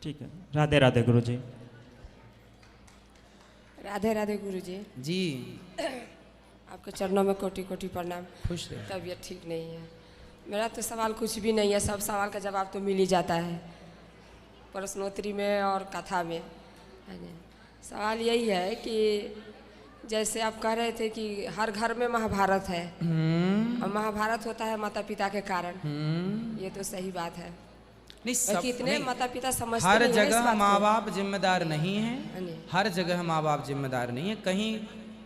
ठीक है। राधे राधे गुरुजी। राधे राधे गुरुजी। जी आपके चरणों में कोटि कोटि प्रणाम। खुश रहे। तबीयत ठीक नहीं है। मेरा तो सवाल कुछ भी नहीं है, सब सवाल का जवाब तो मिल ही जाता है प्रश्नोत्तरी में और कथा में। सवाल यही है कि जैसे आप कह रहे थे कि हर घर में महाभारत है और महाभारत होता है माता पिता के कारण। ये तो सही बात है। नहीं, सब कितने नहीं, माता पिता समझते हर नहीं हैं इस जगह बात को। माँ बाप जिम्मेदार नहीं है। हाँ जी। हर जगह माँ बाप जिम्मेदार नहीं है, कहीं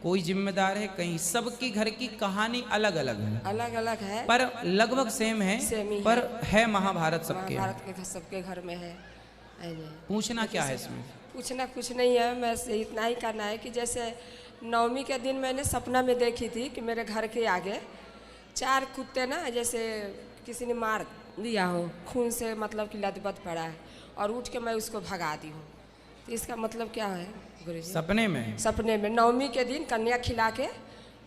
कोई जिम्मेदार है, कहीं सबकी घर की कहानी अलग अलग है, अलग अलग है पर लगभग सेम है, सेम ही पर है। है महाभारत सबके। महाभारत के सबके घर में है। हाँ जी। पूछना क्या है इसमें? पूछना कुछ नहीं है, मैं से इतना ही करना है कि जैसे नवमी के दिन मैंने सपना में देखी थी कि मेरे घर के आगे 4 कुत्ते ना जैसे किसी ने मार दिया हो, खून से मतलब कि लथपथ पड़ा है और उठ के मैं उसको भगा दी हूँ। तो इसका मतलब क्या है गुरुजी? सपने में? सपने में नवमी के दिन कन्या खिला के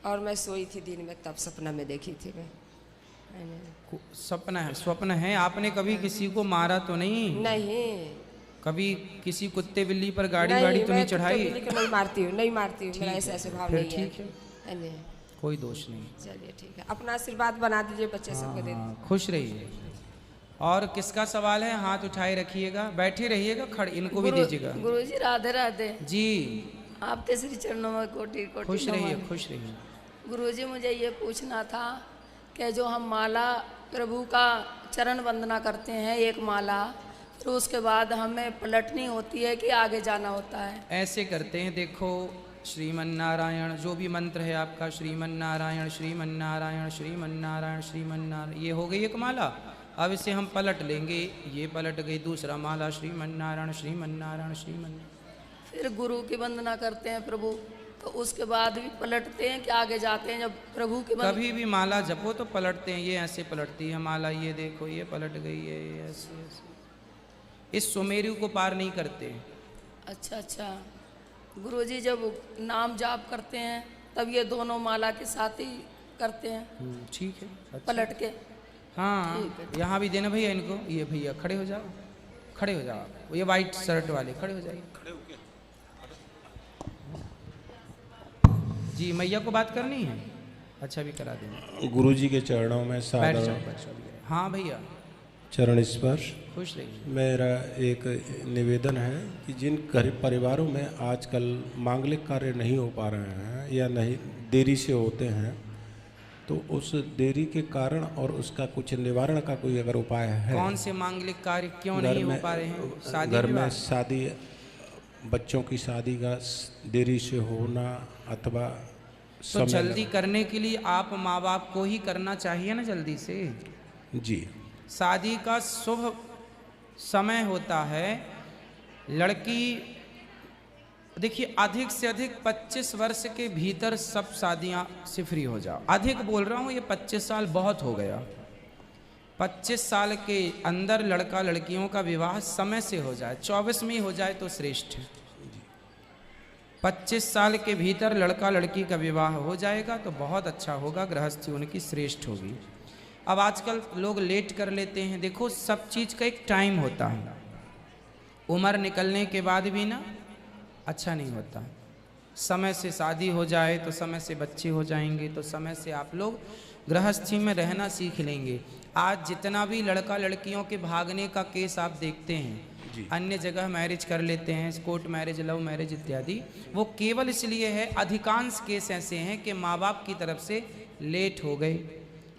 और मैं सोई थी दिन में, तब सपना में देखी थी मैं। सपना है, स्वप्न है। आपने कभी किसी को मारा तो नहीं? नहीं। कभी किसी कुत्ते बिल्ली पर गाड़ी नहीं, वाड़ी तो नहीं मैं कुत्ते चढ़ाई? बिल्ली को नहीं मारती हूँ, नहीं मारती हूँ, मेरा ऐसा स्वभाव फिर नहीं है। ठीक है, है नहीं। कोई दोष नहीं। चलिए ठीक है, अपना आशीर्वाद बना दीजिए बच्चे सबको दे दीजिए। खुश रहिए। और किसका सवाल है? हाथ उठाए रखिएगा, बैठे रहिएगा, खड़े इनको भी दीजिएगा। गुरुजी राधे राधे जी आपके श्री चरणों में कोटि कोटि खुश रहिए, नमन। खुश रहिए। गुरुजी मुझे ये पूछना था कि जो हम माला प्रभु का चरण वंदना करते हैं एक माला, फिर उसके बाद हमें पलटनी होती है कि आगे जाना होता है? ऐसे करते हैं, देखो श्रीमन्नारायण जो भी मंत्र है आपका, श्रीमन्नारायण श्रीमन्नारायण श्रीमन्नारायण श्रीमन्नारायण, ये हो गई एक माला। अब इसे हम पलट लेंगे, ये पलट गई दूसरा माला, श्रीमन्नारायण श्रीमन्नारायण श्रीमन्नारायण। फिर गुरु की वंदना करते हैं प्रभु, तो उसके बाद भी पलटते हैं कि आगे जाते हैं? जब प्रभु की कभी भी माला जपो तो पलटते हैं, ये ऐसे पलटती है माला, ये देखो ये पलट गई है, ये ऐसे ऐसे। इस सुमेरु को पार नहीं करते। अच्छा अच्छा। गुरुजी जब नाम जाप करते हैं तब ये दोनों माला के साथ ही करते हैं? ठीक है, अच्छा। पलट के? हाँ, यहाँ भी देना भैया इनको। ये भैया खड़े हो जाओ, खड़े हो जाओ, ये वाइट शर्ट वाले खड़े हो जाइए। जी मैया को बात करनी है? अच्छा भी करा देंगे। गुरुजी के चरणों में बैठ सादर जाओ, बैठ जाओ। हाँ भैया चरण स्पर्श। खुश रहिए। मेरा एक निवेदन है कि जिन परिवारों में आजकल मांगलिक कार्य नहीं हो पा रहे हैं या नहीं देरी से होते हैं, तो उस देरी के कारण और उसका कुछ निवारण का कोई अगर उपाय है? कौन से मांगलिक कार्य क्यों नहीं हो पा रहे हैं? शादी घर में विवाह? शादी, बच्चों की शादी का देरी से होना अथवा तो जल्दी करने के लिए आप माँ बाप को ही करना चाहिए ना जल्दी से। जी। शादी का शुभ समय होता है, लड़की देखिए अधिक से अधिक 25 वर्ष के भीतर सब शादियां से फ्री हो जाओ। अधिक बोल रहा हूं, ये 25 साल बहुत हो गया। 25 साल के अंदर लड़का लड़कियों का विवाह समय से हो जाए, 24 में ही हो जाए तो श्रेष्ठ है। 25 साल के भीतर लड़का लड़की का विवाह हो जाएगा तो बहुत अच्छा होगा, गृहस्थी उनकी श्रेष्ठ होगी। अब आजकल लोग लेट कर लेते हैं। देखो सब चीज़ का एक टाइम होता है, उम्र निकलने के बाद भी ना अच्छा नहीं होता। समय से शादी हो जाए तो समय से बच्चे हो जाएंगे, तो समय से आप लोग गृहस्थी में रहना सीख लेंगे। आज जितना भी लड़का लड़कियों के भागने का केस आप देखते हैं, अन्य जगह मैरिज कर लेते हैं, कोर्ट मैरिज, लव मैरिज इत्यादि, वो केवल इसलिए है, अधिकांश केस ऐसे हैं कि माँ बाप की तरफ से लेट हो गए।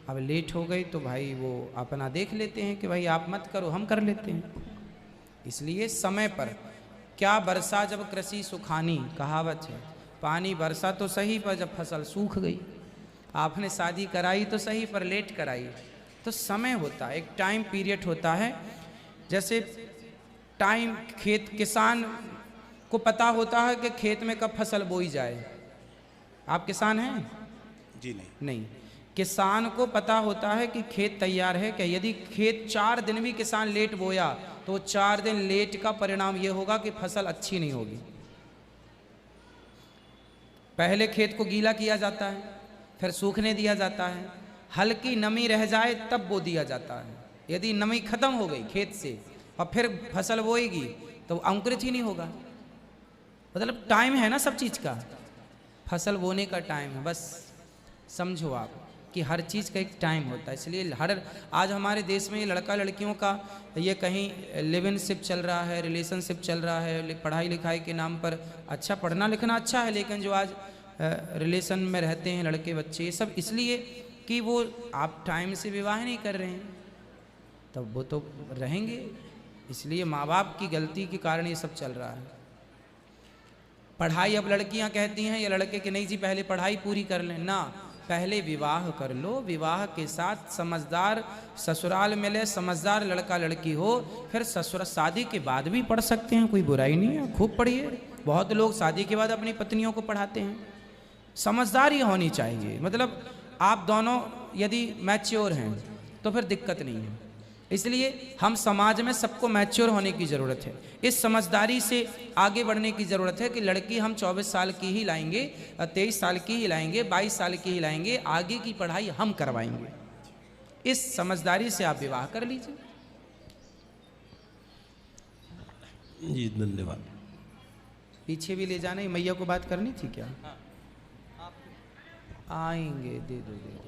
अब लेट हो गई तो भाई वो अपना देख लेते हैं कि भाई आप मत करो, हम कर लेते हैं। इसलिए समय पर क्या बरसा जब कृषि सुखानी, कहावत है। पानी बरसा तो सही, पर जब फसल सूख गई। आपने शादी कराई तो सही, पर लेट कराई। तो समय होता है, एक टाइम पीरियड होता है। जैसे टाइम, खेत, किसान को पता होता है कि खेत में कब फसल बोई जाए। आप किसान हैं? जी नहीं। किसान को पता होता है कि खेत तैयार है क्या। यदि खेत 4 दिन भी किसान लेट बोया तो 4 दिन लेट का परिणाम यह होगा कि फसल अच्छी नहीं होगी। पहले खेत को गीला किया जाता है, फिर सूखने दिया जाता है, हल्की नमी रह जाए तब बो दिया जाता है। यदि नमी खत्म हो गई खेत से, और फिर फसल बोएगी तो अंकुरित ही नहीं होगा। मतलब टाइम है ना सब चीज़ का, फसल बोने का टाइम है, बस समझो आप कि हर चीज़ का एक टाइम होता है। इसलिए आज हमारे देश में ये लड़का लड़कियों का ये कहीं लिव इन शिप चल रहा है, रिलेशनशिप चल रहा है, पढ़ाई लिखाई के नाम पर। अच्छा, पढ़ना लिखना अच्छा है, लेकिन जो आज रिलेशन में रहते हैं लड़के बच्चे, ये सब इसलिए कि वो आप टाइम से विवाह नहीं कर रहे हैं, तब वो तो रहेंगे। इसलिए माँ बाप की गलती के कारण ये सब चल रहा है। पढ़ाई अब लड़कियां कहती हैं या लड़के कि नहीं जी पहले पढ़ाई पूरी कर लें, ना, पहले विवाह कर लो। विवाह के साथ समझदार ससुराल मिले, समझदार लड़का लड़की हो, फिर ससुर शादी के बाद भी पढ़ सकते हैं, कोई बुराई नहीं है, खूब पढ़िए। बहुत लोग शादी के बाद अपनी पत्नियों को पढ़ाते हैं। समझदारी होनी चाहिए, मतलब आप दोनों यदि मैच्योर हैं तो फिर दिक्कत नहीं है। इसलिए हम समाज में सबको मैच्योर होने की ज़रूरत है, इस समझदारी से आगे बढ़ने की ज़रूरत है कि लड़की हम 24 साल की ही लाएंगे, 23 साल की ही लाएंगे, 22 साल की ही लाएंगे, आगे की पढ़ाई हम करवाएंगे। इस समझदारी से आप विवाह कर लीजिए। जी धन्यवाद। पीछे भी ले जाना, ये मैया को बात करनी थी क्या? आएंगे, दे दो दे दो।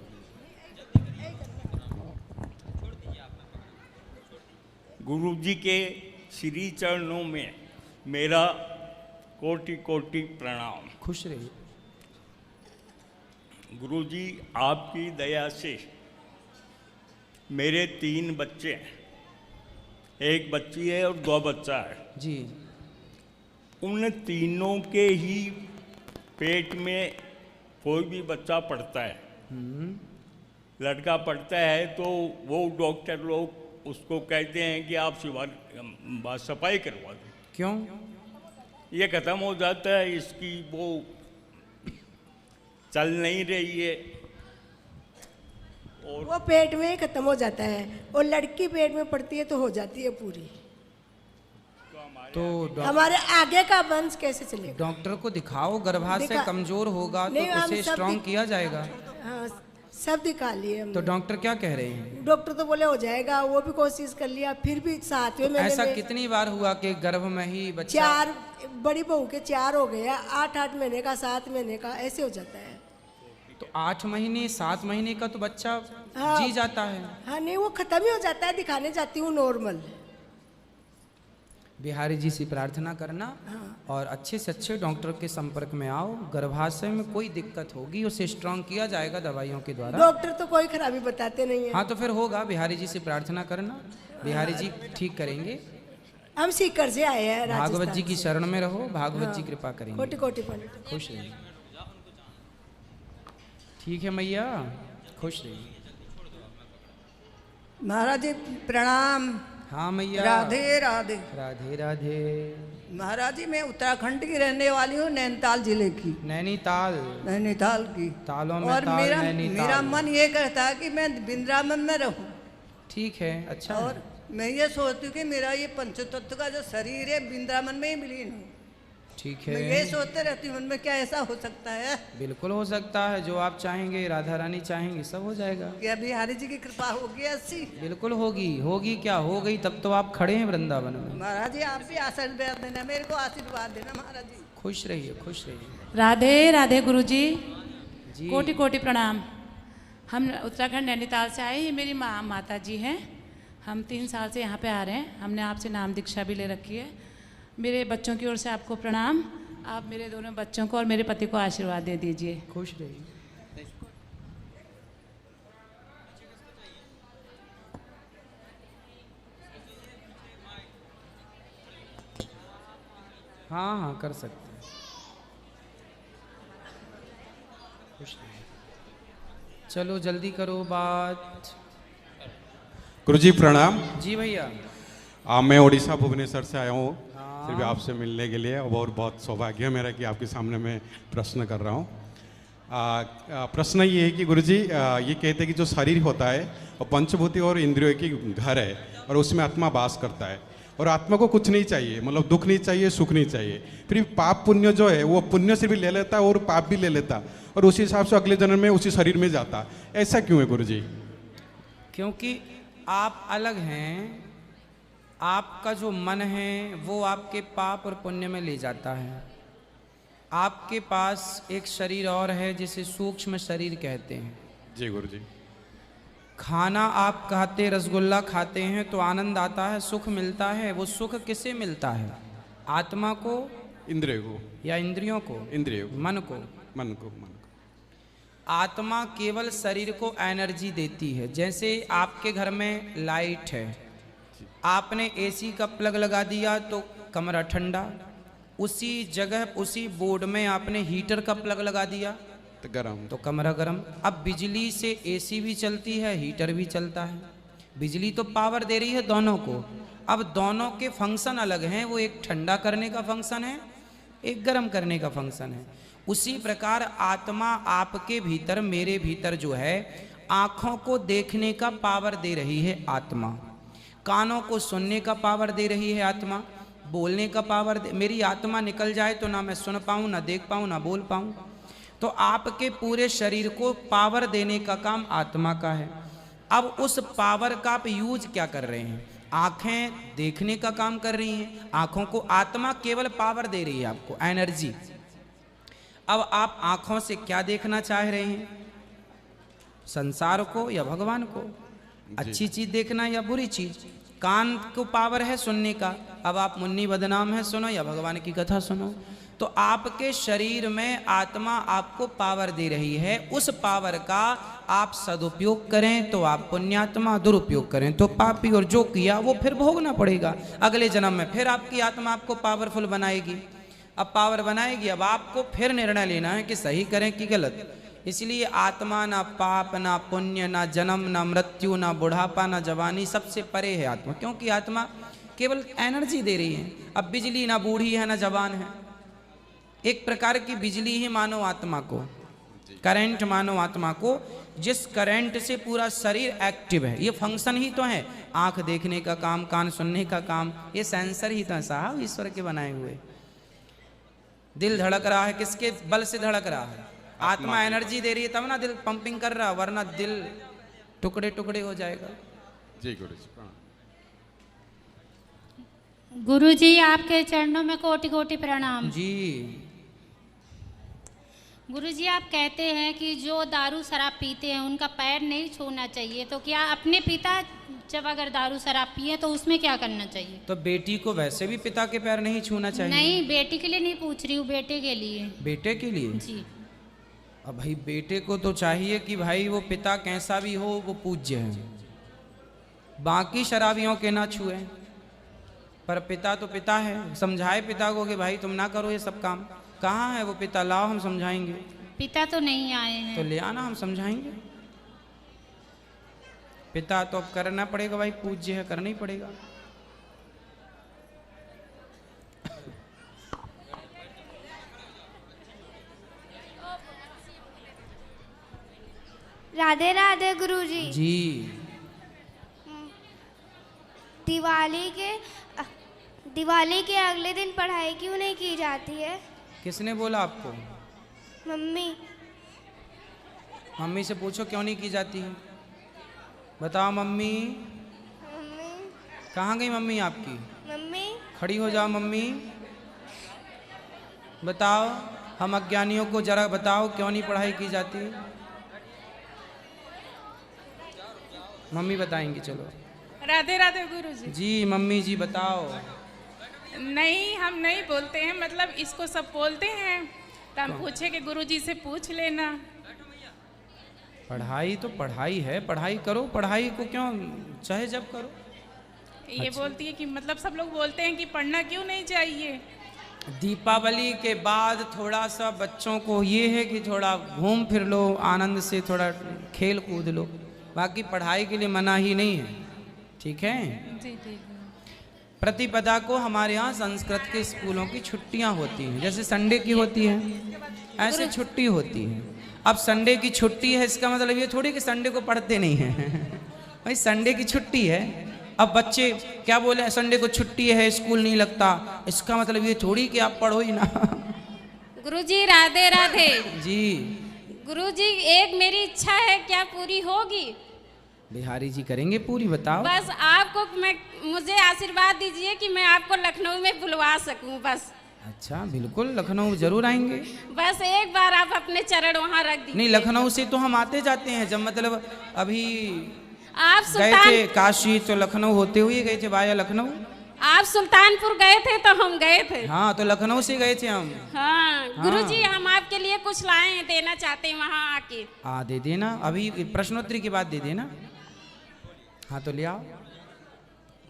गुरु जी के श्री चरणों में मेरा कोटि कोटि प्रणाम। खुश रहिए। गुरु जी आपकी दया से मेरे 3 बच्चे हैं, एक बच्ची है और 2 बच्चा है जी। उन तीनों के ही पेट में कोई भी बच्चा पढ़ता है, लड़का पढ़ता है तो वो डॉक्टर लोग उसको कहते हैं कि आप सफाई करवा दो। क्यों? ये खत्म हो जाता है, इसकी वो चल नहीं रही है और वो पेट में ही खत्म हो जाता है, और लड़की पेट में पड़ती है तो हो जाती है पूरी। तो हमारे आगे का वंश कैसे चलेगा? डॉक्टर को दिखाओ, गर्भाशय कमजोर होगा तो नहीं, हम उसे सब स्ट्रॉन्ग किया जाएगा। हाँ, सब दिखा लिए हमने। तो डॉक्टर क्या कह रहे हैं? डॉक्टर तो बोले हो जाएगा, वो भी कोशिश कर लिया, फिर भी 7वें महीने ऐसा में कितनी बार हुआ कि गर्भ में ही बच्चा? 4, बड़ी बहू के 4 हो गया, 8 महीने का, 7 महीने का, ऐसे हो जाता है। तो 8 महीने 7 महीने का तो बच्चा हाँ। जी जाता है। हाँ नहीं, वो खत्म ही हो जाता है, दिखाने जाती हूँ नॉर्मल। बिहारी जी से प्रार्थना करना और अच्छे से अच्छे डॉक्टर के संपर्क में आओ। गर्भाशय में कोई दिक्कत होगी उसे स्ट्रॉन्ग किया जाएगा दवाइयों के द्वारा। डॉक्टर तो कोई खराबी बताते नहीं है। हाँ तो फिर होगा, बिहारी जी से प्रार्थना करना, बिहारी जी ठीक करेंगे। हम सीकर से आए हैं, भागवत जी की शरण में रहो, भागवत जी कृपा करेंगे। कोटि कोटि प्रणाम। खुश रहिए। ठीक है मैया, खुश रहिए। महाराज जी प्रणाम। हाँ मैया। राधे राधे। राधे राधे। महाराज जी मैं उत्तराखंड की रहने वाली हूँ, नैनीताल जिले की। नैनीताल। नैनीताल की। तालों में और ताल, मेरा नैनीताल। मेरा मन ये करता है कि मैं वृंदावन में रहूं। ठीक है, अच्छा और है। मैं ये सोचती हूँ कि मेरा ये पंचतत्व का जो शरीर है वृंदावन में ही विलीन हो। ठीक मैं है, ये सोचते रहती हूँ उनमें क्या ऐसा हो सकता है? बिल्कुल हो सकता है। जो आप चाहेंगे, राधा रानी चाहेंगे, सब हो जाएगा। क्या बिहारी जी की कृपा होगी ऐसी? बिल्कुल होगी। होगी क्या, हो गई तब तो आप खड़े हैं वृंदावन में। महाराज जी आप भी आशीर्वाद देना, मेरे को आशीर्वाद देना महाराज जी। खुश रहिए, खुश रहिए। राधे राधे गुरु जी, जी कोटि कोटि प्रणाम। हम उत्तराखंड नैनीताल से आए, ये मेरी माता जी हैं। हम 3 साल से यहाँ पे आ रहे हैं। हमने आपसे नाम दीक्षा भी ले रखी है। मेरे बच्चों की ओर से आपको प्रणाम। आप मेरे दोनों बच्चों को और मेरे पति को आशीर्वाद दे दीजिए। खुश रहिए। हाँ हाँ कर सकते हैं। खुश रहिए। चलो जल्दी करो बात। गुरुजी प्रणाम। जी भैया। मैं उड़ीसा भुवनेश्वर से आया हूँ सिर्फ आपसे मिलने के लिए, और बहुत सौभाग्य है मेरा कि आपके सामने मैं प्रश्न कर रहा हूँ। प्रश्न ये है कि गुरुजी ये कहते हैं कि जो शरीर होता है वो पंचभूति और इंद्रियों की घर है, और उसमें आत्मा वास करता है, और आत्मा को कुछ नहीं चाहिए, मतलब दुख नहीं चाहिए, सुख नहीं चाहिए। फिर पाप पुण्य जो है वो पुण्य से भी ले लेता और पाप भी ले लेता, और उसी हिसाब से अगले जन्म में उसी शरीर में जाता। ऐसा क्यों है गुरुजी? क्योंकि आप अलग हैं आपका जो मन है वो आपके पाप और पुण्य में ले जाता है। आपके पास एक शरीर और है जिसे सूक्ष्म शरीर कहते हैं। जी गुरु जी। खाना आप खाते, रसगुल्ला खाते हैं तो आनंद आता है, सुख मिलता है। वो सुख किसे मिलता है? आत्मा को, इंद्रिय को, या इंद्रियों को? इंद्रिय को, मन को। मन को, मन को। आत्मा केवल शरीर को एनर्जी देती है। जैसे आपके घर में लाइट है, आपने एसी का प्लग लगा दिया तो कमरा ठंडा, उसी जगह उसी बोर्ड में आपने हीटर का प्लग लगा दिया तो गर्म, तो कमरा गर्म। अब बिजली से एसी भी चलती है, हीटर भी चलता है। बिजली तो पावर दे रही है दोनों को। अब दोनों के फंक्शन अलग हैं। वो एक ठंडा करने का फंक्शन है, एक गर्म करने का फंक्शन है। उसी प्रकार आत्मा आपके भीतर, मेरे भीतर जो है, आँखों को देखने का पावर दे रही है आत्मा, कानों को सुनने का पावर दे रही है आत्मा, बोलने का पावर मेरी आत्मा निकल जाए तो ना मैं सुन पाऊँ, ना देख पाऊँ, ना बोल पाऊँ। तो आपके पूरे शरीर को पावर देने का काम आत्मा का है। अब उस पावर का आप यूज क्या कर रहे हैं? आँखें देखने का काम कर रही हैं, आँखों को आत्मा केवल पावर दे रही है आपको, एनर्जी। अब आप आँखों से क्या देखना चाह रहे हैं? संसार को या भगवान को? अच्छी चीज देखना या बुरी चीज? कान को पावर है सुनने का, अब आप मुन्नी बदनाम है सुनो या भगवान की कथा सुनो। तो आपके शरीर में आत्मा आपको पावर दे रही है। उस पावर का आप सदुपयोग करें तो आप पुण्यात्मा, दुरुपयोग करें तो पापी। और जो किया वो फिर भोगना पड़ेगा अगले जन्म में। फिर आपकी आत्मा आपको पावरफुल बनाएगी। अब पावर बनाएगी, अब आपको फिर निर्णय लेना है कि सही करें कि गलत। इसलिए आत्मा ना पाप, ना पुण्य, ना जन्म, ना मृत्यु, ना बुढ़ापा, ना जवानी, सबसे परे है आत्मा। क्योंकि आत्मा केवल एनर्जी दे रही है। अब बिजली ना बूढ़ी है ना जवान है, एक प्रकार की बिजली ही मानो आत्मा को, करंट मानो आत्मा को, जिस करंट से पूरा शरीर एक्टिव है। ये फंक्शन ही तो है, आंख देखने का काम, कान सुनने का काम, ये सेंसर ही तो है साहब ईश्वर के बनाए हुए। दिल धड़क रहा है, किसके बल से धड़क रहा है? आत्मा एनर्जी दे रही है तब ना दिल पंपिंग कर रहा, वरना दिल टुकड़े टुकड़े हो जाएगा। जी गुरु जी। गुरु जी आपके चरणों में कोटि कोटि प्रणाम। जी गुरु जी, आप कहते हैं कि जो दारू शराब पीते हैं उनका पैर नहीं छूना चाहिए, तो क्या अपने पिता जब अगर दारू शराब पिए तो उसमें क्या करना चाहिए? तो बेटी को वैसे भी पिता के पैर नहीं छूना चाहिए? नहीं, बेटी के लिए नहीं पूछ रही हूँ, बेटे के लिए। बेटे के लिए? जी। अब भाई बेटे को तो चाहिए कि भाई वो पिता कैसा भी हो वो पूज्य है, बाकी शराबियों के ना छुए। पर पिता तो पिता है, समझाए पिता को कि भाई तुम ना करो ये सब काम। कहाँ है वो पिता? लाओ हम समझाएंगे। पिता तो नहीं आए हैं। तो ले आना, हम समझाएंगे। पिता तो अब करना पड़ेगा भाई, पूज्य है, करना ही पड़ेगा। राधे राधे गुरुजी। जी। दिवाली के अगले दिन पढ़ाई क्यों नहीं की जाती है? किसने बोला आपको? मम्मी। मम्मी से पूछो क्यों नहीं की जाती है, बताओ मम्मी। मम्मी। कहाँ गई मम्मी आपकी? मम्मी। खड़ी हो जाओ मम्मी, बताओ हम अज्ञानियों को जरा बताओ क्यों नहीं पढ़ाई की जाती। मम्मी बताएंगी, चलो। राधे राधे गुरुजी। जी मम्मी जी बताओ। नहीं, हम नहीं बोलते हैं, मतलब इसको सब बोलते हैं तो हम पूछे कि गुरुजी से पूछ लेना। पढ़ाई तो पढ़ाई है, पढ़ाई करो, पढ़ाई को क्यों चाहे जब करो। ये अच्छा। बोलती है कि मतलब सब लोग बोलते हैं कि पढ़ना क्यों नहीं चाहिए। दीपावली के बाद थोड़ा सा बच्चों को ये है कि थोड़ा घूम फिर लो, आनंद से थोड़ा खेल कूद लो, बाकी पढ़ाई के लिए मना ही नहीं है, ठीक है। जी ठीक। प्रतिपदा को हमारे यहाँ संस्कृत के स्कूलों की छुट्टियाँ होती हैं, जैसे संडे की होती है ऐसे छुट्टी होती है। अब संडे की छुट्टी है, इसका मतलब ये थोड़ी कि संडे को पढ़ते नहीं हैं भाई संडे की छुट्टी है। अब बच्चे क्या बोले, संडे को छुट्टी है स्कूल नहीं लगता, इसका मतलब ये थोड़ी कि आप पढ़ो ही ना। गुरुजी राधे राधे। जी। गुरुजी एक मेरी इच्छा है, क्या पूरी होगी? बिहारी जी करेंगे पूरी, बताओ। बस आपको मैं मुझे आशीर्वाद दीजिए कि मैं आपको लखनऊ में बुलवा सकूं बस। अच्छा बिल्कुल, लखनऊ जरूर आएंगे। बस एक बार आप अपने चरण वहाँ रख दीजिए। नहीं, लखनऊ से तो हम आते जाते हैं, जब मतलब अभी आप गए थे काशी तो लखनऊ होते हुए गए थे, वाया लखनऊ। आप सुल्तानपुर गए थे तो हम गए थे। हाँ, तो लखनऊ से गए थे हम। हाँ, गुरुजी हम आपके लिए कुछ लाए हैं, देना चाहते हैं वहाँ आके। दे देना, अभी प्रश्नोत्तरी के बाद दे देना। हाँ तो ले आओ।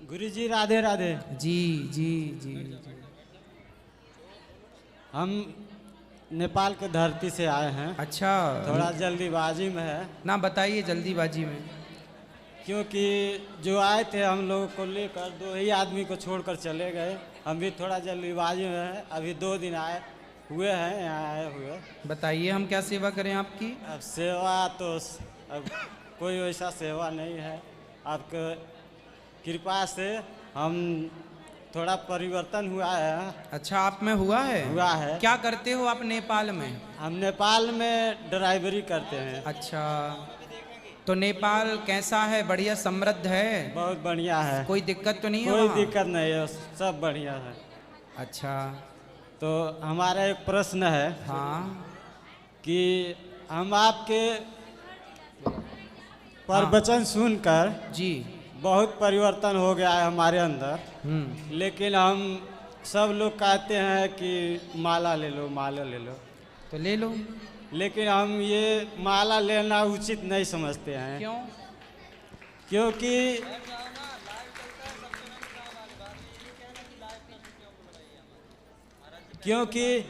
गुरुजी राधे राधे। जी जी जी जी। हम नेपाल के धरती से आए हैं। अच्छा, थोड़ा जल्दीबाजी में है ना, बताइए जल्दीबाजी में। क्योंकि जो आए थे हम लोगों को लेकर 2 ही आदमी को छोड़कर चले गए। हम भी थोड़ा जल्दीबाजी में है, अभी 2 दिन आए हुए हैं यहाँ आए हुए। बताइए हम क्या सेवा करें आपकी। अब सेवा तो अब कोई वैसा सेवा नहीं है, आपके कृपा से हम थोड़ा परिवर्तन हुआ है। अच्छा, आप में हुआ है? हुआ है। क्या करते हो आप नेपाल में? हम नेपाल में ड्राइवरी करते हैं। अच्छा, तो नेपाल कैसा है? बढ़िया समृद्ध है? बहुत बढ़िया है। कोई दिक्कत तो नहीं है? कोई दिक्कत नहीं है, सब बढ़िया है। अच्छा, तो हमारा एक प्रश्न है। हाँ, कि हम आपके प्रवचन सुनकर जी बहुत परिवर्तन हो गया है हमारे अंदर। लेकिन हम सब लोग कहते हैं कि माला ले लो, माला ले लो, तो ले लो। लेकिन हम ये माला लेना उचित नहीं समझते हैं। क्यों? क्योंकि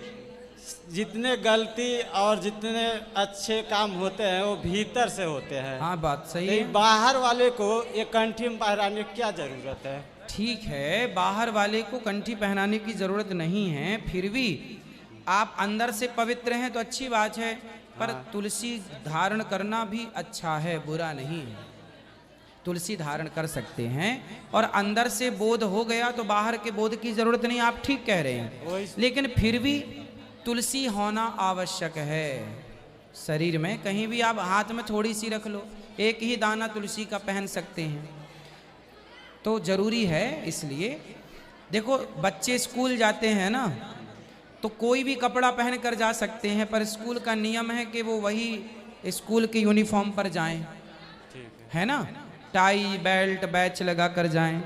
जितने गलती और जितने अच्छे काम होते हैं वो भीतर से होते हैं। हाँ, बात सही है। बाहर वाले को ये कंठी में पहनाने की क्या जरूरत है? ठीक है, बाहर वाले को कंठी पहनाने की जरूरत नहीं है, फिर भी आप अंदर से पवित्र हैं तो अच्छी बात है। पर तुलसी धारण करना भी अच्छा है, बुरा नहीं है। तुलसी धारण कर सकते हैं और अंदर से बोध हो गया तो बाहर के बोध की जरूरत नहीं, आप ठीक कह रहे हैं। लेकिन फिर भी तुलसी होना आवश्यक है शरीर में। कहीं भी आप हाथ में थोड़ी सी रख लो, एक ही दाना तुलसी का पहन सकते हैं, तो जरूरी है। इसलिए देखो, बच्चे स्कूल जाते हैं ना, तो कोई भी कपड़ा पहन कर जा सकते हैं, पर स्कूल का नियम है कि वो वही स्कूल के यूनिफॉर्म पर जाएं, है ना, टाई बेल्ट बैच लगा कर जाएं।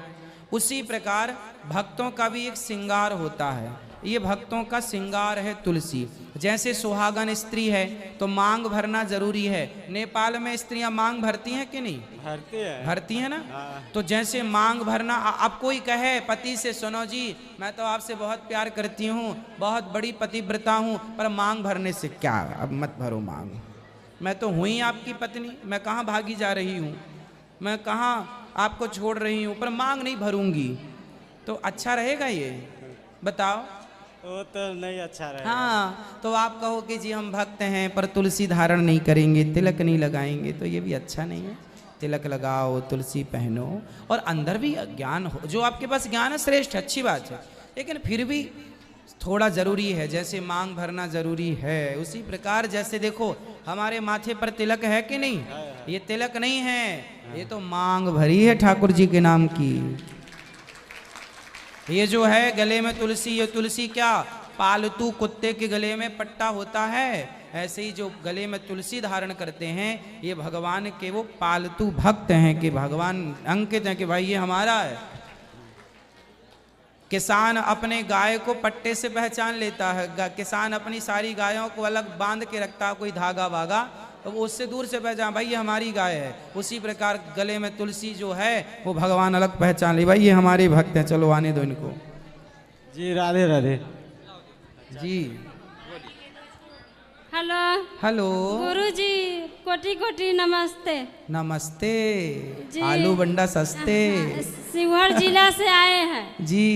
उसी प्रकार भक्तों का भी एक श्रृंगार होता है, ये भक्तों का श्रृंगार है तुलसी। जैसे सुहागन स्त्री है तो मांग भरना जरूरी है। नेपाल में स्त्रियां मांग भरती हैं कि नहीं? भरती है ना। तो जैसे मांग भरना, अब कोई कहे पति से, सुनो जी मैं तो आपसे बहुत प्यार करती हूँ, बहुत बड़ी पतिव्रता हूँ, पर मांग भरने से क्या, अब मत भरो मांग, मैं तो हुई आपकी पत्नी, मैं कहाँ भागी जा रही हूँ, मैं कहाँ आपको छोड़ रही हूँ, पर मांग नहीं भरूंगी। तो अच्छा रहेगा ये? बताओ। वो तो नहीं अच्छा रहेगा। हाँ, तो आप कहो कि जी हम भक्त हैं पर तुलसी धारण नहीं करेंगे, तिलक नहीं लगाएंगे, तो ये भी अच्छा नहीं है। तिलक लगाओ, तुलसी पहनो और अंदर भी ज्ञान हो। जो आपके पास ज्ञान है श्रेष्ठ, अच्छी बात है, लेकिन फिर भी थोड़ा जरूरी है। जैसे मांग भरना जरूरी है, उसी प्रकार जैसे देखो हमारे माथे पर तिलक है कि नहीं? ये तिलक नहीं है, ये तो मांग भरी है ठाकुर जी के नाम की। ये जो है गले में तुलसी, ये तुलसी क्या पालतू कुत्ते के गले में पट्टा होता है, ऐसे ही जो गले में तुलसी धारण करते हैं ये भगवान के वो पालतू भक्त हैं, कि भगवान अंकित हैं कि भाई ये हमारा है। किसान अपने गाय को पट्टे से पहचान लेता है, किसान अपनी सारी गायों को अलग बांध के रखता है, कोई धागा वागा, तो वो उससे दूर से पहचान, भाई ये हमारी गाय है। उसी प्रकार गले में तुलसी जो है वो भगवान अलग पहचान ले, भाई ये हमारे भक्त हैं, चलो आने दो इनको। जी राधे राधे। जी हेलो हेलो गुरुजी, कोटि कोटि नमस्ते। नमस्ते। आलू बंडा सस्ते। शिवहर जिला से आए हैं जी।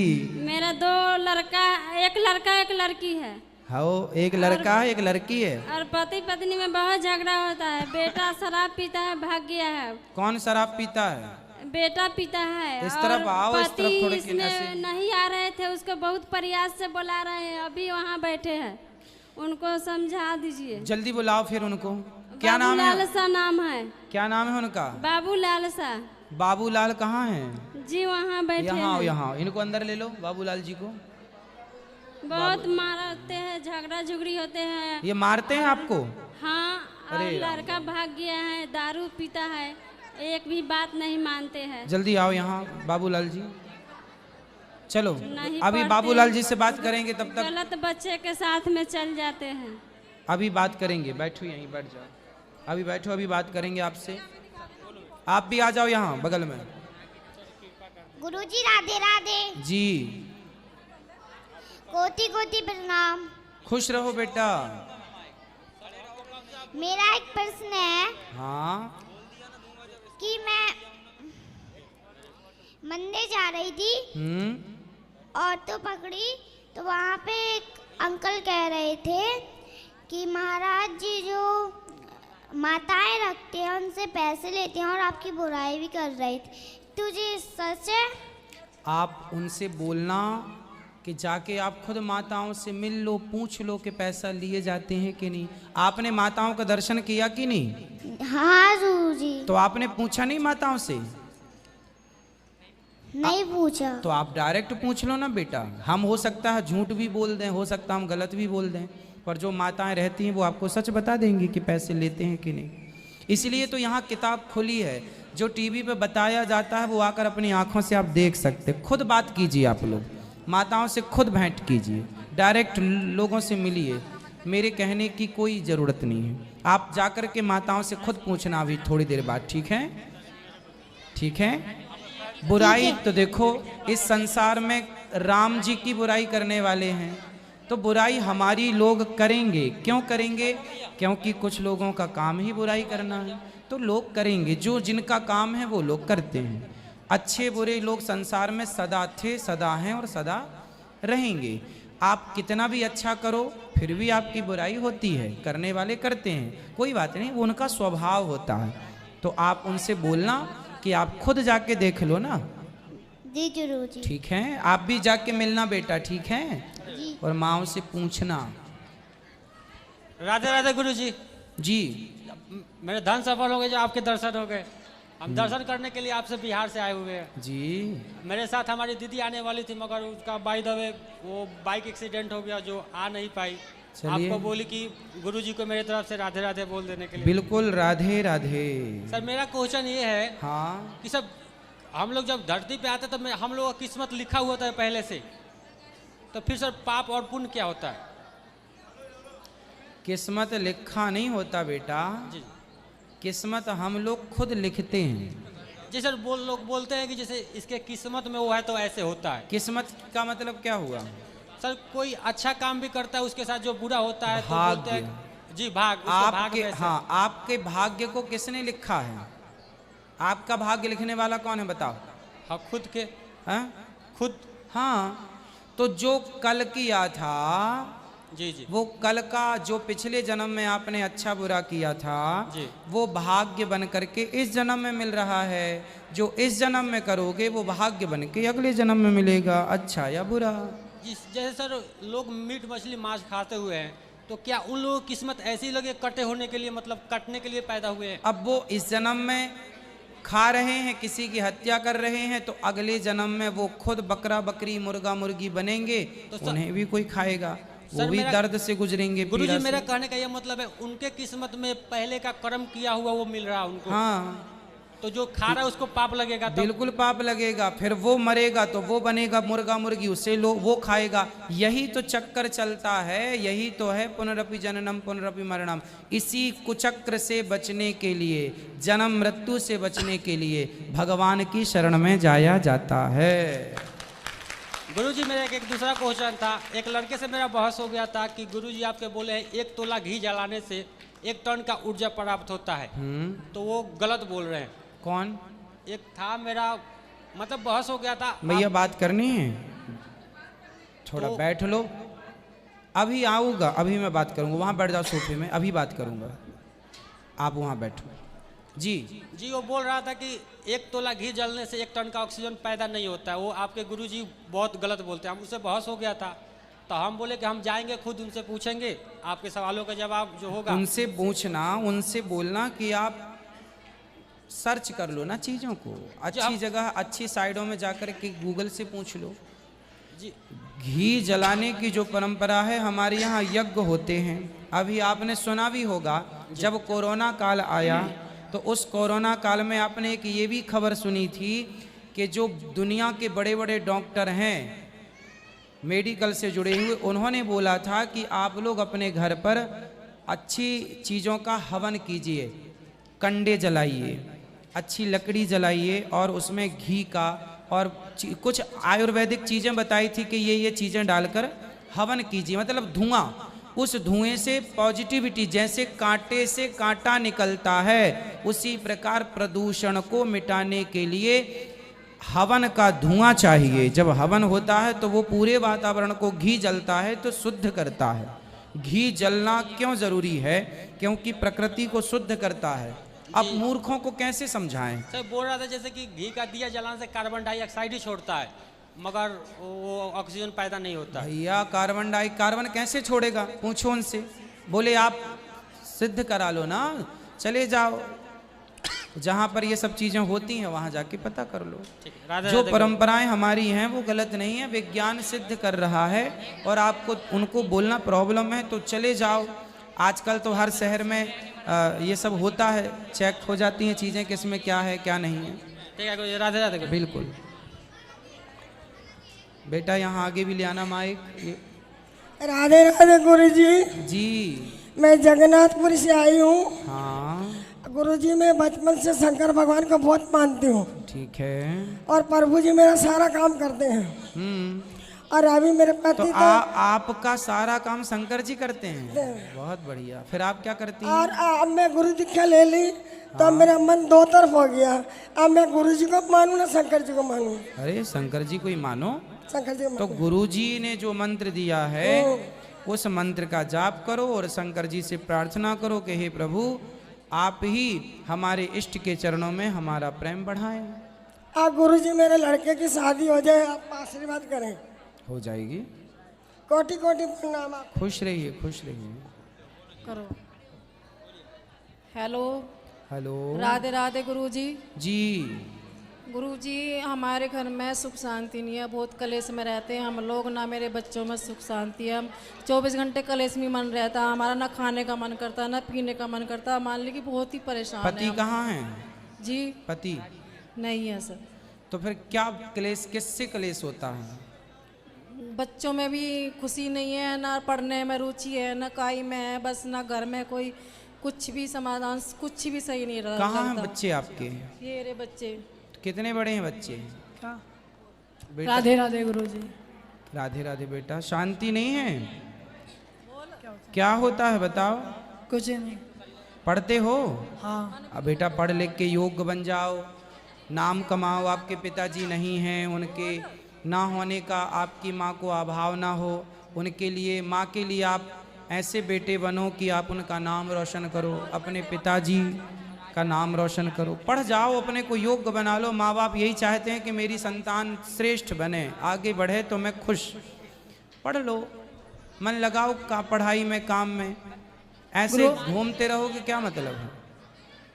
मेरा 2 लड़का, एक लड़का एक लड़की है। हाँ, एक लड़का है एक लड़की है। और पति पत्नी में बहुत झगड़ा होता है। बेटा शराब पीता है, भाग गया है। कौन शराब पीता है? बेटा पीता है। इस तरफ आओ, इस तरफ थोड़े इसमें नहीं आ रहे थे, उसको बहुत प्रयास से बुला रहे हैं, अभी वहाँ बैठे हैं, उनको समझा दीजिए। जल्दी बुलाओ फिर उनको। क्या नाम है? बाबूलाल सा नाम है। क्या नाम है उनका? बाबूलाल सा। बाबूलाल कहाँ हैं? जी वहाँ बैठे यहाँ हैं। यहाँ इनको अंदर ले लो बाबूलाल जी को। बहुत मारते हैं, झगड़ा झुगड़ी होते हैं। ये मारते हैं आपको? हाँ, और अरे लड़का भाग गया है, दारू पीता है, एक भी बात नहीं मानते हैं। जल्दी आओ यहाँ बाबूलाल जी। चलो नहीं अभी पढ़ते बाबूलाल हैं। जी से बात करेंगे, तब तक गलत बच्चे के साथ में चल जाते हैं। अभी बात करेंगे। बैठो यहीं बैठ जाओ, अभी बैठो, अभी बात करेंगे आपसे। आप भी आ जाओ यहाँ बगल में। गुरुजी राधे राधे। जी कोटि कोटि प्रणाम। खुश रहो बेटा। मेरा एक प्रश्न है हाँ कि मैं मंदिर जा रही थी, ऑटो पकड़ी तो वहाँ पे एक अंकल कह रहे थे कि महाराज जी जो माताएं रखते हैं उनसे पैसे लेते हैं और आपकी बुराई भी कर रहे थे, तुझे सच है? आप उनसे बोलना कि जाके आप खुद माताओं से मिल लो, पूछ लो कि पैसा लिए जाते हैं कि नहीं। आपने माताओं का दर्शन किया कि नहीं? हाँ गुरुजी। तो आपने पूछा नहीं माताओं से? नहीं पूछा। तो आप डायरेक्ट पूछ लो ना बेटा। हम हो सकता है झूठ भी बोल दें, हो सकता है हम गलत भी बोल दें, पर जो माताएं रहती हैं वो आपको सच बता देंगी कि पैसे लेते हैं कि नहीं। इसलिए तो यहाँ किताब खुली है, जो टीवी पे बताया जाता है वो आकर अपनी आंखों से आप देख सकते। खुद बात कीजिए, आप लोग माताओं से खुद भेंट कीजिए, डायरेक्ट लोगों से मिलिए। मेरे कहने की कोई ज़रूरत नहीं है, आप जाकर के माताओं से खुद पूछना अभी थोड़ी देर बाद। ठीक है? ठीक है। बुराई तो देखो, इस संसार में राम जी की बुराई करने वाले हैं, तो बुराई हमारी लोग करेंगे। क्यों करेंगे? क्योंकि कुछ लोगों का काम ही बुराई करना है, तो लोग करेंगे। जो जिनका काम है वो लोग करते हैं। अच्छे बुरे लोग संसार में सदा थे, सदा हैं और सदा रहेंगे। आप कितना भी अच्छा करो फिर भी आपकी बुराई होती है, करने वाले करते हैं, कोई बात नहीं, वो उनका स्वभाव होता है। तो आप उनसे बोलना कि आप खुद जाके देख लो ना। जी जरूर जी। ठीक है? आप भी जाके मिलना बेटा, ठीक है? जी। और माओ से पूछना। राधे राधे गुरुजी। जी मेरे धन सफल हो गए, जो आपके दर्शन हो गए। हम दर्शन करने के लिए आपसे बिहार से आए हुए हैं। जी मेरे साथ हमारी दीदी आने वाली थी, मगर उसका बाय द वे वो बाइक एक्सीडेंट हो गया, जो आ नहीं पाई। चलिए। आपको बोली कि गुरुजी को मेरी तरफ से राधे राधे बोल देने के लिए। बिल्कुल राधे राधे। सर मेरा क्वेश्चन ये है हाँ कि सब हम लोग जब धरती पे आते तो हम लोग का किस्मत लिखा हुआ होता है पहले से, तो फिर सर पाप और पुण्य क्या होता है? किस्मत लिखा नहीं होता बेटा जी। किस्मत हम लोग खुद लिखते हैं। जी सर, लोग बोलते हैं कि जैसे इसके किस्मत में वो है तो ऐसे होता है। किस्मत का मतलब क्या हुआ? सर कोई अच्छा काम भी करता है उसके साथ जो बुरा होता है तो बोलते हैं जी भाग, उसका भाग आपके वैसे। हाँ, आपके भाग्य को किसने लिखा है? आपका भाग्य लिखने वाला कौन है बताओ? हाँ खुद के। हाँ खुद। हाँ, तो जो कल किया था जी जी, वो कल का जो पिछले जन्म में आपने अच्छा बुरा किया था जी। वो भाग्य बन करके इस जन्म में मिल रहा है। जो इस जन्म में करोगे वो भाग्य बन के अगले जन्म में मिलेगा, अच्छा या बुरा। जैसे सर लोग मीट मछली मांस खाते हुए हैं, तो क्या उन लोगों की किस्मत ऐसी लगे कटे होने के लिए, मतलब कटने के लिए पैदा हुए हैं? अब वो इस जन्म में खा रहे हैं, किसी की हत्या कर रहे हैं, तो अगले जन्म में वो खुद बकरा बकरी मुर्गा मुर्गी बनेंगे, तो उन्हें भी कोई खाएगा, वो भी दर्द से गुजरेंगे। गुरुजी मेरा कहने का ये मतलब है उनके किस्मत में पहले का कर्म किया हुआ वो मिल रहा है उनको। हाँ, तो जो खा रहा है उसको पाप लगेगा तब? बिल्कुल पाप लगेगा। फिर वो मरेगा तो वो बनेगा मुर्गा मुर्गी, उससे वो खाएगा। यही तो चक्कर चलता है, यही तो है पुनरपि जननम पुनरपि मरणम। इसी कुचक्र से बचने के लिए, जन्म मृत्यु से बचने के लिए भगवान की शरण में जाया जाता है। गुरुजी मेरा एक दूसरा क्वेश्चन था। एक लड़के से मेरा बहस हो गया था कि गुरुजी आपके बोले हैं 1 तोला घी जलाने से 1 टन का ऊर्जा प्राप्त होता है, तो वो गलत बोल रहे हैं। कौन? एक था मेरा, मतलब बहस हो गया था। भैया बात करनी है, थोड़ा तो बैठ लो। अभी आऊँगा, अभी मैं बात करूँगा। वहाँ बैठ जाओ सोफे में, अभी बात करूँगा, आप वहाँ बैठो। जी जी, वो बोल रहा था कि 1 तोला घी जलने से 1 टन का ऑक्सीजन पैदा नहीं होता है। वो आपके गुरुजी बहुत गलत बोलते हैं। हम उससे बहस हो गया था, तो हम बोले कि हम जाएंगे खुद उनसे पूछेंगे, आपके सवालों का जवाब जो होगा उनसे पूछना, उनसे बोलना कि आप सर्च कर लो ना चीज़ों को, अच्छी जगह अच्छी साइडों में जाकर के गूगल से पूछ लो। घी जलाने की जो परंपरा है हमारे यहाँ यज्ञ होते हैं। अभी आपने सुना भी होगा जब कोरोना काल आया तो उस कोरोना काल में आपने एक ये भी खबर सुनी थी कि जो दुनिया के बड़े बड़े डॉक्टर हैं मेडिकल से जुड़े हुए, उन्होंने बोला था कि आप लोग अपने घर पर अच्छी चीज़ों का हवन कीजिए, कंडे जलाइए, अच्छी लकड़ी जलाइए और उसमें घी का और कुछ आयुर्वेदिक चीज़ें बताई थी कि ये चीज़ें डालकर हवन कीजिए। मतलब धुआं, उस धुएं से पॉजिटिविटी, जैसे कांटे से कांटा निकलता है उसी प्रकार प्रदूषण को मिटाने के लिए हवन का धुआं चाहिए। जब हवन होता है तो वो पूरे वातावरण को, घी जलता है तो शुद्ध करता है। घी जलना क्यों जरूरी है? क्योंकि प्रकृति को शुद्ध करता है। अब मूर्खों को कैसे समझाएं? सर बोल रहा था जैसे कि घी का दिया जलाने से कार्बन डाइऑक्साइड ही छोड़ता है मगर वो ऑक्सीजन पैदा नहीं होता। भैया कार्बन कैसे छोड़ेगा? पूछो उनसे। बोले आप सिद्ध करा लो ना, चले जाओ जहाँ पर ये सब चीज़ें होती हैं वहाँ जाके पता कर लो। जो परंपराएं हमारी हैं वो गलत नहीं है, विज्ञान सिद्ध कर रहा है और आपको उनको बोलना प्रॉब्लम है तो चले जाओ। आजकल तो हर शहर में ये सब होता है, चेक हो जाती हैं चीज़ें किसमें क्या है क्या नहीं है। ठीक है, राधे राधे। बिल्कुल बेटा, यहाँ आगे भी ले आना माइक। राधे राधे गुरुजी। जी मैं जगन्नाथपुरी से आई हूँ। हाँ गुरुजी, मैं बचपन से शंकर भगवान को बहुत मानती हूँ। ठीक है। और प्रभु जी मेरा सारा काम करते हैं। और अभी मेरे पति तो आपका सारा काम शंकर जी करते हैं? बहुत बढ़िया। फिर आप क्या करती हैं? और अब मैं गुरु दीक्षा ले ली तो मेरा मन दो तरफ हो गया। अब मैं गुरु जी को मानूं ना शंकर जी को मानूं? अरे शंकर जी को ही मानो। शंकर जी तो गुरु जी ने जो मंत्र दिया है उस मंत्र का जाप करो और शंकर जी से प्रार्थना करो कि हे प्रभु आप ही हमारे इष्ट के चरणों में हमारा प्रेम बढ़ाएं। आप गुरु जी मेरे लड़के की शादी हो जाए, आप आशीर्वाद करें। हो जाएगी। कोटि कोटि प्रणाम। खुश रहिए, खुश रहिए। करो। Hello hello. राधे राधे गुरुजी। जी गुरुजी, हमारे घर में सुख शांति नहीं है, बहुत कलेश में रहते हैं हम लोग, ना मेरे बच्चों में सुख शांति है। हम 24 घंटे कलेश में मन रहता है हमारा, ना खाने का मन करता ना पीने का मन करता। मान ली कि बहुत ही परेशान है। पति कहाँ है? जी पति नहीं है सर। तो फिर क्या क्लेश, किससे क्लेश होता है? बच्चों में भी खुशी नहीं है, ना पढ़ने में रुचि है, ना काई में है, बस ना घर में कोई कुछ भी समाधान, कुछ भी सही नहीं रहा। कहाँ हैं बच्चे आपके? ये रे बच्चे। कितने बड़े हैं बच्चे? राधे राधे गुरुजी। राधे राधे बेटा। शांति नहीं है? क्या होता है बताओ? कुछ नहीं। पढ़ते हो? हाँ। अब बेटा पढ़ लिख के योग्य बन जाओ, नाम कमाओ। आपके पिताजी नहीं हैं, उनके ना होने का आपकी माँ को अभाव ना हो, उनके लिए, माँ के लिए आप ऐसे बेटे बनो कि आप उनका नाम रोशन करो, अपने पिताजी का नाम रोशन करो। पढ़ जाओ, अपने को योग्य बना लो। माँ बाप यही चाहते हैं कि मेरी संतान श्रेष्ठ बने, आगे बढ़े तो मैं खुश। पढ़ लो, मन लगाओ का पढ़ाई में, काम में। ऐसे घूमते रहोगे क्या मतलब है?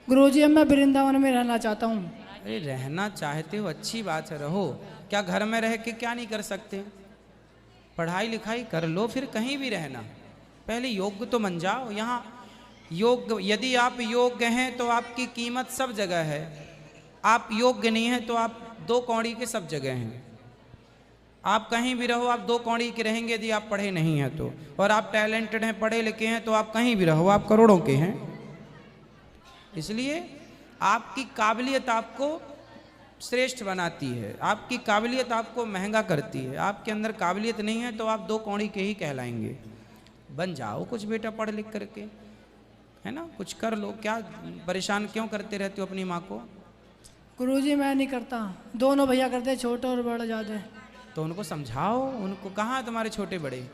गुरुजी, मैं वृंदावन में रहना चाहता हूँ। अरे रहना चाहते हो, अच्छी बात है, रहो। क्या घर में रह के क्या नहीं कर सकते? पढ़ाई लिखाई कर लो, फिर कहीं भी रहना। पहले योग्य तो बन जाओ। यहाँ योग्य, यदि आप योग्य हैं तो आपकी कीमत सब जगह है। आप योग्य नहीं हैं तो आप दो कौड़ी के सब जगह हैं। आप कहीं भी रहो, आप दो कौड़ी के रहेंगे यदि आप पढ़े नहीं हैं तो। और आप टैलेंटेड हैं, पढ़े लिखे हैं तो आप कहीं भी रहो, आप करोड़ों के हैं। इसलिए आपकी काबिलियत आपको श्रेष्ठ बनाती है, आपकी काबिलियत आपको महंगा करती है। आपके अंदर काबिलियत नहीं है तो आप दो कौड़ी के ही कहलाएंगे। बन जाओ कुछ बेटा पढ़ लिख करके, है ना, कुछ कर लो। क्या परेशान क्यों करते रहते हो अपनी माँ को? गुरुजी मैं नहीं करता, दोनों भैया करते, छोटे और बड़ा ज़्यादा। तो उनको समझाओ। उनको कहाँ है तुम्हारे छोटे बड़े?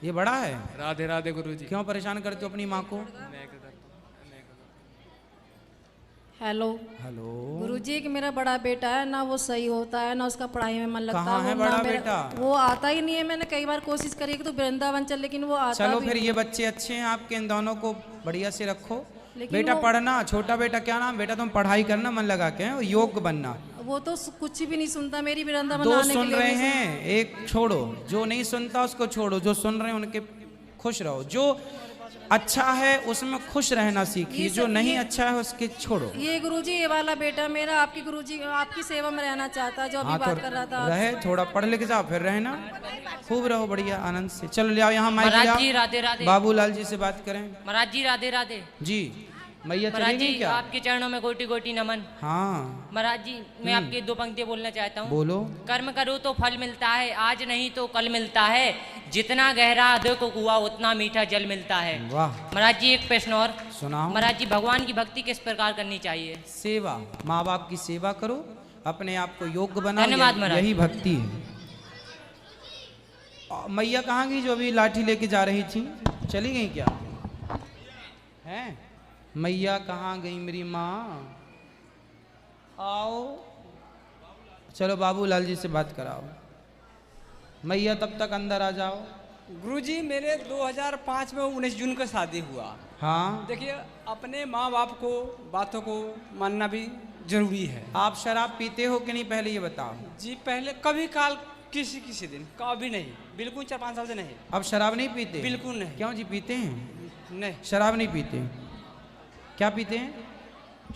ये बड़ा है। राधे राधे गुरुजी। क्यों परेशान करते हो अपनी माँ को? Hello hello. गुरुजी, कि मेरा बड़ा बेटा है ना, वो सही होता है ना, उसका पढ़ाई में मन लगता है। कहाँ है बड़ा बेटा? वो आता ही नहीं है। मैंने कई बार कोशिश करी कि तो वृंदावन चल, लेकिन वो आता चलो भी फिर नहीं। ये बच्चे अच्छे हैं आपके, इन दोनों को बढ़िया से रखो लेकिन बेटा वो- पढ़ना, छोटा बेटा क्या नाम बेटा, तुम पढ़ाई करना मन लगा के, और योग्य बनना। वो तो कुछ भी नहीं सुनता, मेरी वृंदावन दो आने के सुन लिए रहे मुझे- हैं, एक छोड़ो, जो नहीं सुनता उसको छोड़ो, जो सुन रहे हैं उनके खुश रहो। जो अच्छा है उसमें खुश रहना सीखिए, जो नहीं अच्छा है उसके छोड़ो। ये गुरुजी, ये वाला बेटा मेरा आपकी गुरुजी आपकी सेवा में रहना चाहता है, जो अभी हाँ, तो बात कर रहा था। रहे, थोड़ा पढ़ लिख जाओ, फिर रहना, खूब रहो बढ़िया आनंद से। चलो ले आओ यहाँ माइक ले महाराज आओ। जी, राधे राधे। बाबूलाल जी से बात करें। महाराज जी राधे राधे। जी मैया महाराज चलेगी जी क्या? आपके चरणों में कोटि कोटि नमन। हाँ महाराज जी मैं आपकी 2 पंक्तियां बोलना चाहता हूँ। बोलो। कर्म करो तो फल मिलता है, आज नहीं तो कल मिलता है, जितना गहरा अधो को कुआ उतना मीठा जल मिलता है। वाह। महाराज जी एक प्रश्न और सुनाओ। महाराज जी भगवान की भक्ति किस प्रकार करनी चाहिए? सेवा, माँ बाप की सेवा करो, अपने आप को योग्य बनाओ, धन्यवाद महाराज। यही भक्ति है। मैया कहाँ गई जो अभी लाठी लेके जा रही थी, चली गई क्या? हैं मैया कहाँ गई मेरी माँ? आओ, चलो बाबूलाल जी से बात कराओ। मैया तब तक अंदर आ जाओ। गुरुजी मेरे 2005 में 19 जून को शादी हुआ। हाँ देखिए अपने माँ बाप को बातों को मानना भी जरूरी है। आप शराब पीते हो कि नहीं पहले ये बताओ। जी पहले कभी काल किसी दिन कभी नहीं, बिल्कुल 4-5 साल से नहीं। अब शराब नहीं पीते? बिल्कुल नहीं। क्यों जी, पीते हैं? नहीं, शराब नहीं पीते। क्या पीते हैं?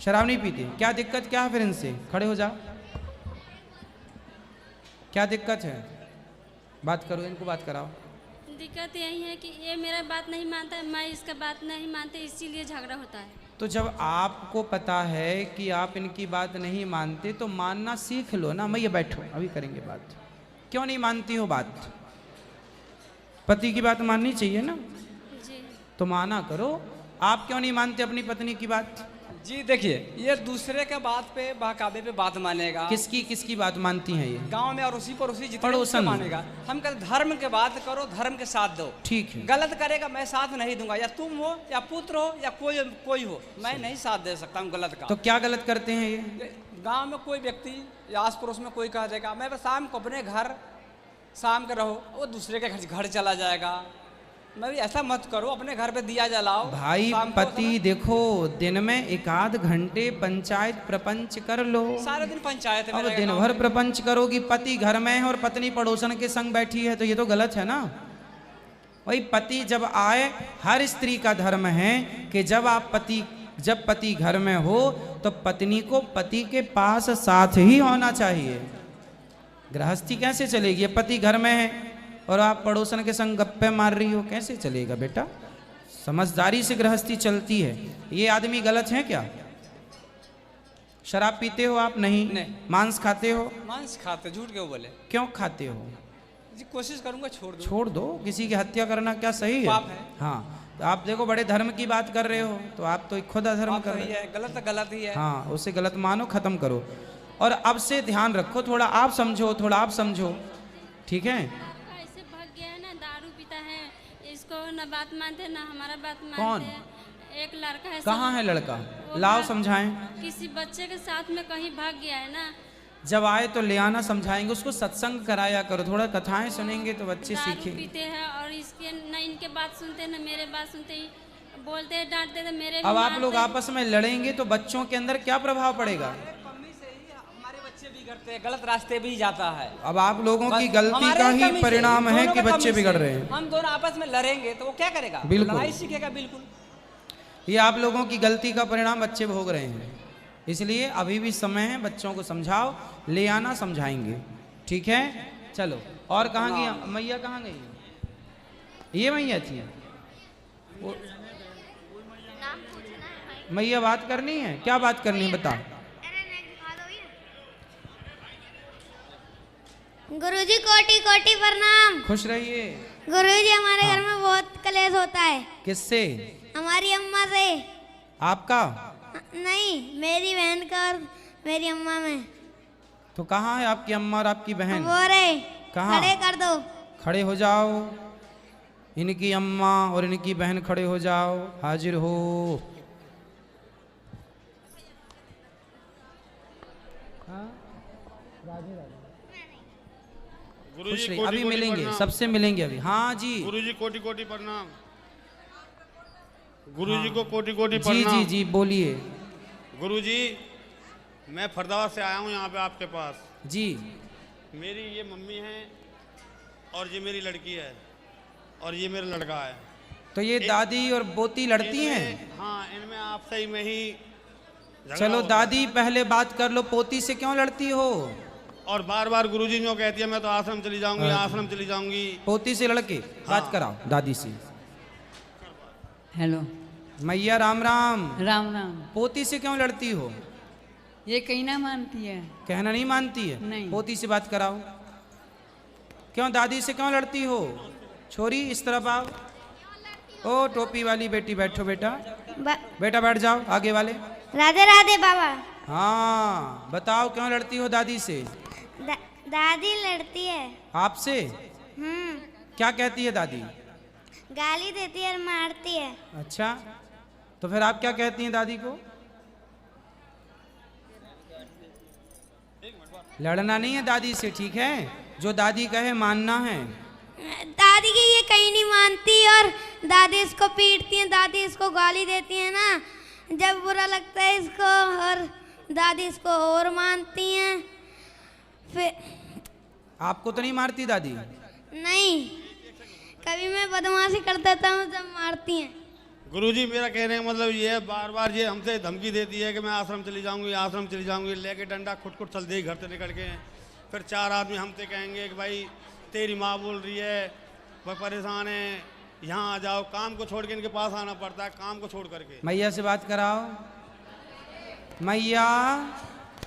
शराब नहीं पीते। क्या दिक्कत क्या है फिर इनसे? खड़े हो जाओ। क्या दिक्कत है? बात करो, इनको बात कराओ। दिक्कत यही है कि ये मेरा बात नहीं मानता है, मैं इसका बात नहीं मानते, इसीलिए झगड़ा होता है। तो जब आपको पता है कि आप इनकी बात नहीं मानते तो मानना सीख लो ना। मैं ये बैठो, अभी करेंगे बात। क्यों नहीं मानती हो बात? पति की बात माननी चाहिए ना, जी तो माना करो। आप क्यों नहीं मानते अपनी पत्नी की बात? जी देखिए ये दूसरे के बात पे बहकावे पे बात मानेगा। किसकी बात मानती हैं ये? गांव में और उसी जितने पड़ोसन उसको मानेगा। हम कहते धर्म के बात करो, धर्म के साथ दो। ठीक है। गलत करेगा मैं साथ नहीं दूंगा, या तुम हो या पुत्र हो या कोई हो, मैं नहीं साथ दे सकता हूँ गलत का। तो क्या गलत करते हैं ये? गांव में कोई व्यक्ति या आस पड़ोस में कोई कह देगा मैं बस शाम को अपने घर शाम के रहो, वो दूसरे के घर चला जाएगा। मैं भी ऐसा मत करो, अपने घर पे दिया जलाओ। भाई पति देखो, दिन में 1-8 घंटे पंचायत प्रपंच कर लो। सारे दिन पंचायत में अब रहेगा। दिन भर प्रपंच करोगी, पति घर में है और पत्नी पड़ोसन के संग बैठी है, तो ये तो गलत है ना। वही पति जब आए, हर स्त्री का धर्म है कि जब पति घर में हो तो पत्नी को पति के पास साथ ही होना चाहिए। गृहस्थी कैसे चलेगी? पति घर में है और आप पड़ोसन के संग गप्पे मार रही हो, कैसे चलेगा बेटा? समझदारी से गृहस्थी चलती है। ये आदमी गलत है क्या? शराब पीते हो आप? नहीं। मांस खाते हो? मांस खाते, झूठ क्यों बोले? क्यों खाते हो? जी कोशिश करूंगा छोड़ दो। किसी की हत्या करना क्या सही है? पाप है। हाँ, तो आप देखो बड़े धर्म की बात कर रहे हो, तो आप तो खुद अधर्म कर रहे हो। गलत गलत ही है। हाँ, उसे गलत मानो, खत्म करो। और अब से ध्यान रखो, थोड़ा आप समझो, थोड़ा आप समझो, ठीक है? ऐसे भाग गया है ना, दारू पीता है, इसको ना बात मानते ना हमारा बात मानते कौन? हैं। एक लड़का है। कहाँ है लड़का? वो लाओ भाग- समझाएं। किसी बच्चे के साथ में कहीं भाग गया है ना। जब आए तो ले आना, समझाएंगे उसको, सत्संग कराया करो, थोड़ा कथाएं सुनेंगे तो बच्चे दारू सीखेंगे। पीते हैं और इसके न इनके बात सुनते न मेरे बात सुनते, ही बोलते हैं डांटते तो मेरे भी अब आप मारते लोग हैं। आपस में लड़ेंगे तो बच्चों के अंदर क्या प्रभाव पड़ेगा? करते हैं, गलत रास्ते भी जाता है। अब आप लोगों की गलती हमारे का ही कमी से, परिणाम है दोनों कि का बच्चे कमी बिगड़ से। रहे हैं। हम दोनों आपस में लड़ेंगे तो वो क्या करेगा? बिल्कुल। लड़ाई सीखेगा। बिल्कुल। ये आप लोगों की गलती का परिणाम बच्चे भोग रहे हैं। इसलिए अभी भी समय है, बच्चों को समझाओ, ले आना, समझाएंगे, ठीक है? चलो। और कहाँ गई मैया? कहाँ गई? ये मैया थी। मैया बात करनी है? क्या बात करनी है बता। गुरुजी कोटि कोटि प्रणाम। खुश रहिए। गुरुजी हमारे घर में बहुत कलेश होता है। किससे? हमारी अम्मा से। आपका? नहीं, मेरी बहन का और मेरी अम्मा में। तो कहाँ है आपकी अम्मा और आपकी बहन? वो रे, कहाँ? खड़े कर दो। खड़े हो जाओ। इनकी अम्मा और इनकी बहन खड़े हो जाओ, हाजिर हो। खुश रहिए, अभी मिलेंगे, सबसे मिलेंगे अभी। हाँ जी गुरुजी कोटि कोटि प्रणाम। गुरुजी को कोटि कोटि जी प्रणाम। जी जी बोलिए। गुरुजी, मैं फरीदाबाद से आया हूँ यहाँ पे आपके पास। जी। मेरी ये मम्मी है और ये मेरी लड़की है और ये मेरा लड़का है। तो ये दादी और पोती लड़ती हैं? हाँ, इनमें आपसे ही में ही झगड़ा चलो होता दादी पहले बात कर लो, पोती से क्यों लड़ती हो? और बार बार गुरुजी जो कहती है मैं तो आश्रम चली जाऊंगी, आश्रम चली जाऊंगी। पोती से लड़के बात कराओ दादी से। हेलो मैया राम राम। राम राम। पोती से क्यों लड़ती हो? ये कहीं ना मानती है। कहना नहीं मानती है? नहीं। पोती से बात कराओ। क्यों दादी से क्यों लड़ती हो? छोरी इस तरफ आओ। ओ टोपी वाली बेटी बैठो बेटा। बेटा बैठ जाओ आगे वाले। राधे राधे बाबा। हाँ बताओ क्यों लड़ती हो दादी से? दादी लड़ती है। आपसे? क्या कहती है दादी? गाली देती है और मारती है। अच्छा, तो फिर आप क्या कहती हैं दादी को? लड़ना नहीं है दादी से, ठीक है? जो दादी कहे मानना है। दादी की ये कहीं नहीं मानती और दादी इसको पीटती है, दादी इसको गाली देती है ना, जब बुरा लगता है इसको, और दादी इसको और मानती हैं। फिर आपको तो नहीं मारती दादी? नहीं, कभी मैं बदमाशी कर देता हूँ जब मारती हैं। गुरुजी, मेरा कहने का मतलब ये है, बार बार ये हमसे धमकी देती है कि मैं आश्रम चली जाऊंगी, आश्रम चली जाऊंगी, लेके डंडा खुट चल देगी घर से निकल के। फिर 4 आदमी हमसे कहेंगे कि भाई तेरी माँ बोल रही है, वह परेशान है, यहाँ आ जाओ। काम को छोड़ के इनके पास आना पड़ता है, काम को छोड़ करके। मैया से बात कराओ। मैया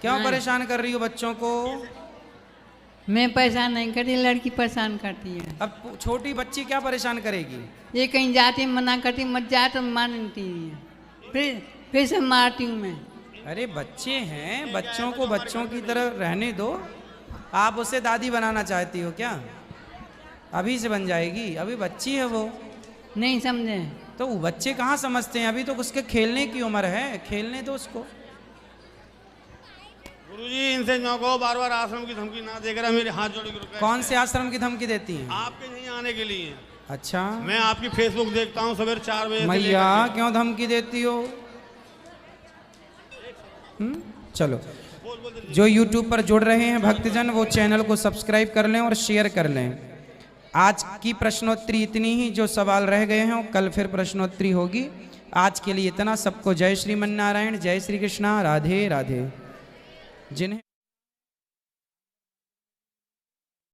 क्यों परेशान कर रही हो बच्चों को? मैं परेशान नहीं करती, लड़की परेशान करती है। अब छोटी बच्ची क्या परेशान करेगी? ये कहीं जाती मना करती, मत जा तो मानती है, फिर से मारती हूँ मैं। अरे बच्चे हैं, बच्चों को बच्चों की तरह रहने दो। आप उसे दादी बनाना चाहती हो क्या? अभी से बन जाएगी, अभी बच्ची है वो। नहीं समझे तो वो बच्चे कहाँ समझते हैं? अभी तो उसके खेलने की उम्र है, खेलने दो उसको। गुरुजी, इनसे जो कहो बार बार आश्रम की धमकी ना देकर मेरे हाथ जोड़ के। कौन से आश्रम की धमकी देती हैं? आपके यहीं आने के लिए। अच्छा, मैं आपकी फेसबुक देखता हूँ सवेरे 4 बजे। मैया क्यों धमकी देती हो? चलो, जो YouTube पर जुड़ रहे हैं भक्तजन, वो चैनल को सब्सक्राइब कर लें और शेयर कर लें। आज की प्रश्नोत्तरी इतनी ही, जो सवाल रह गए हैं कल फिर प्रश्नोत्तरी होगी। आज के लिए इतना। सबको जय श्रीमन नारायण, जय श्री कृष्णा, राधे राधे। जिन्हें